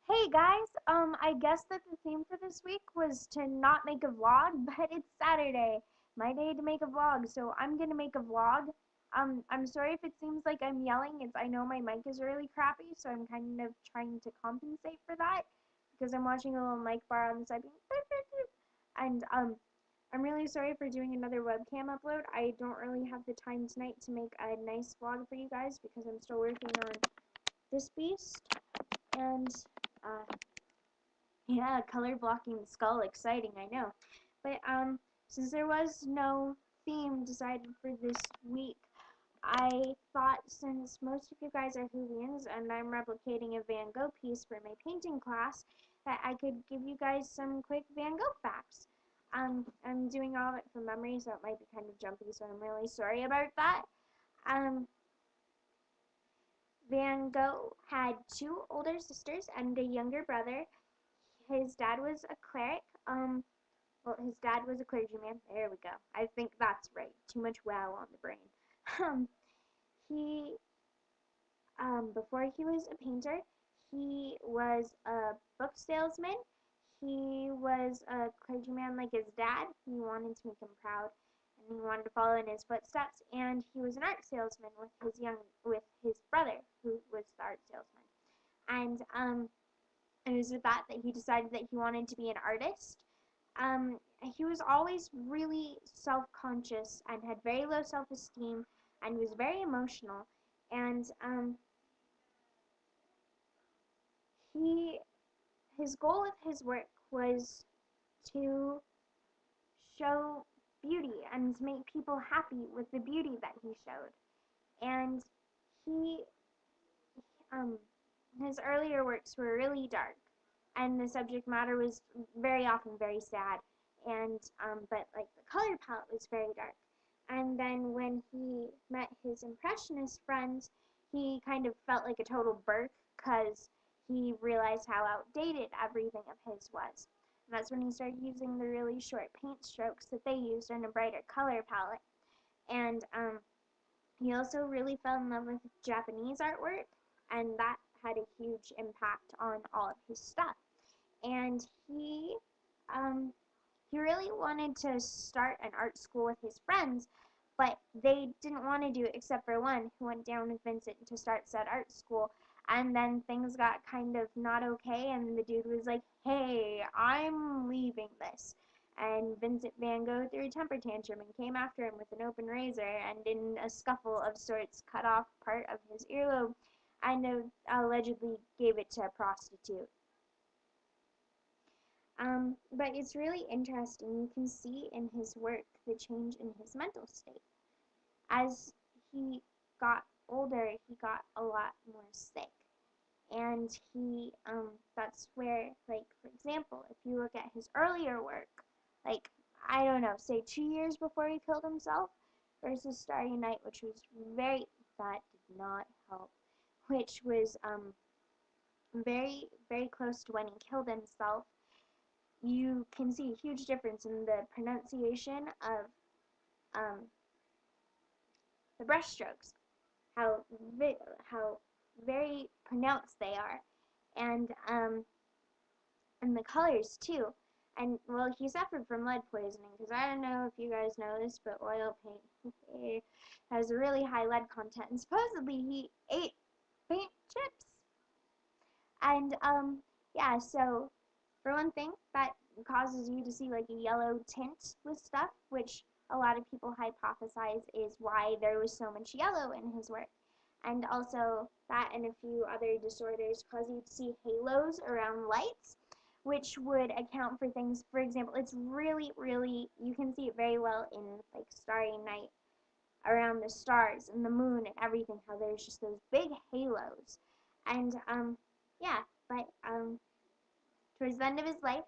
Hey guys, I guess that the theme for this week was to not make a vlog, but it's Saturday, my day to make a vlog, so I'm gonna make a vlog. I'm sorry if it seems like I'm yelling, I know my mic is really crappy, so I'm kind of trying to compensate for that, because I'm watching a little mic bar on the side being beep, beep, beep. And, I'm really sorry for doing another webcam upload. I don't really have the time tonight to make a nice vlog for you guys, because I'm still working on this beast, and, uh, yeah, color blocking the skull, exciting, I know. But since there was no theme decided for this week, I thought since most of you guys are Whovians and I'm replicating a Van Gogh piece for my painting class, that I could give you guys some quick Van Gogh facts. I'm doing all of it from memory, so it might be kind of jumpy, so I'm really sorry about that. Um, Van Gogh had two older sisters and a younger brother. His dad was a cleric. Well, his dad was a clergyman. There we go. I think that's right. Too much wow on the brain. Um, he, before he was a painter, he was a book salesman. He was a clergyman like his dad. He wanted to make him proud, and he wanted to follow in his footsteps. And he was an art salesman with his brother, who was the art salesman. And it was with that he decided that he wanted to be an artist. He was always really self-conscious and had very low self-esteem and was very emotional. And he his goal with his work was to show beauty and to make people happy with the beauty that he showed. And he um, his earlier works were really dark, and the subject matter was very often very sad. And but like the color palette was very dark. And then when he met his impressionist friends, he kind of felt like a total burk because he realized how outdated everything of his was. And that's when he started using the really short paint strokes that they used in a brighter color palette. And he also really fell in love with Japanese artwork, and that had a huge impact on all of his stuff. And he really wanted to start an art school with his friends, but they didn't want to do it except for one who went down with Vincent to start said art school. And then things got kind of not okay, and the dude was like, "Hey, I'm leaving this." And Vincent Van Gogh threw a temper tantrum and came after him with an open razor, and in a scuffle of sorts cut off part of his earlobe and allegedly gave it to a prostitute. But it's really interesting. You can see in his work the change in his mental state. As he got older, he got a lot more sick. And that's where, like, for example, if you look at his earlier work, like, I don't know, say 2 years before he killed himself, versus Starry Night, which was that did not help, which was, very, very close to when he killed himself. You can see a huge difference in the pronunciation of um, the brushstrokes, how how very pronounced they are, and and the colors too. And well, he suffered from lead poisoning because I don't know if you guys know this, but oil paint has a really high lead content, and supposedly he ate paint chips. And yeah, so for one thing, that causes you to see like a yellow tint with stuff, which a lot of people hypothesize is why there was so much yellow in his work. And also that and a few other disorders cause you to see halos around lights, which would account for things. For example, it's really, really, you can see it very well in like Starry Night around the stars and the moon and everything, how there's just those big halos. And yeah, but towards the end of his life,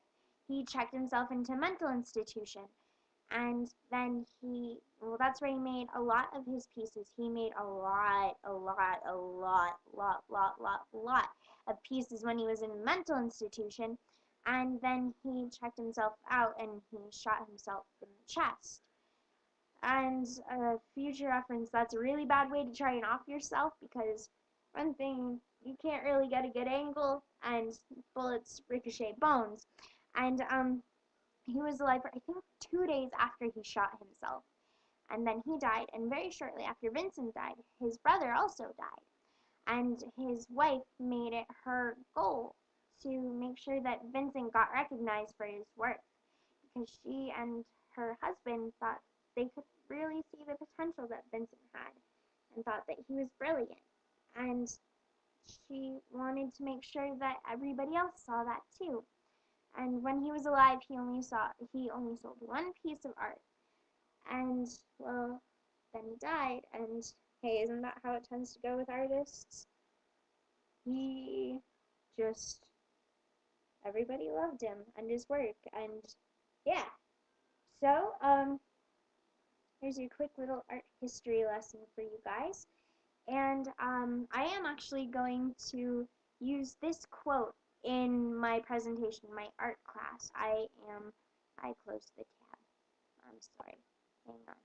he checked himself into a mental institution. And then well, that's where he made a lot of his pieces. He made a lot of pieces when he was in a mental institution. And then he checked himself out and he shot himself in the chest. And future reference, that's a really bad way to try and off yourself, because one thing you can't really get a good angle, and bullets ricochet bones. And he was alive for I think 2 days after he shot himself, and then he died. And very shortly after Vincent died, his brother also died, and his wife made it her goal to make sure that Vincent got recognized for his work, because she and her husband thought they could really see the potential that Vincent had and thought that he was brilliant. And she wanted to make sure that everybody else saw that too. And when he was alive, he only sold one piece of art. And well, then he died, and hey, isn't that how it tends to go with artists? He just everybody loved him and his work, and yeah. So, here's your quick little art history lesson for you guys. And I am actually going to use this quote in my presentation, my art class. I closed the tab. I'm sorry. Hang on.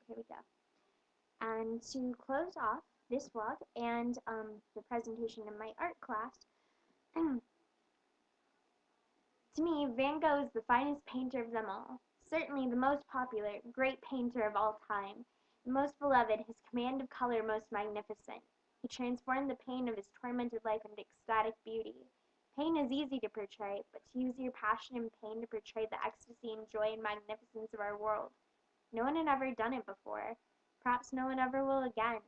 Here we go. And to close off this vlog and the presentation in my art class, to me, Van Gogh is the finest painter of them all. Certainly the most popular, great painter of all time. The most beloved, his command of color most magnificent. He transformed the pain of his tormented life into ecstatic beauty. Pain is easy to portray, but to use your passion and pain to portray the ecstasy and joy and magnificence of our world. No one had ever done it before. Perhaps no one ever will again.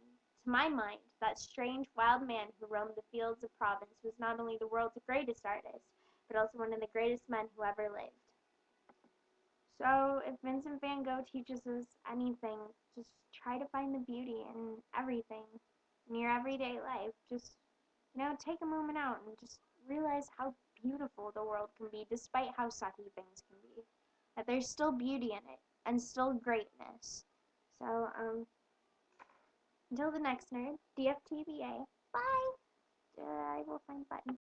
To my mind, that strange, wild man who roamed the fields of Provence was not only the world's greatest artist, but also one of the greatest men who ever lived. So, if Vincent Van Gogh teaches us anything, just try to find the beauty in everything, in your everyday life. Just, take a moment out and just realize how beautiful the world can be, despite how sucky things can be. That there's still beauty in it, and still greatness. So, until the next nerd, DFTBA, bye! I will find button.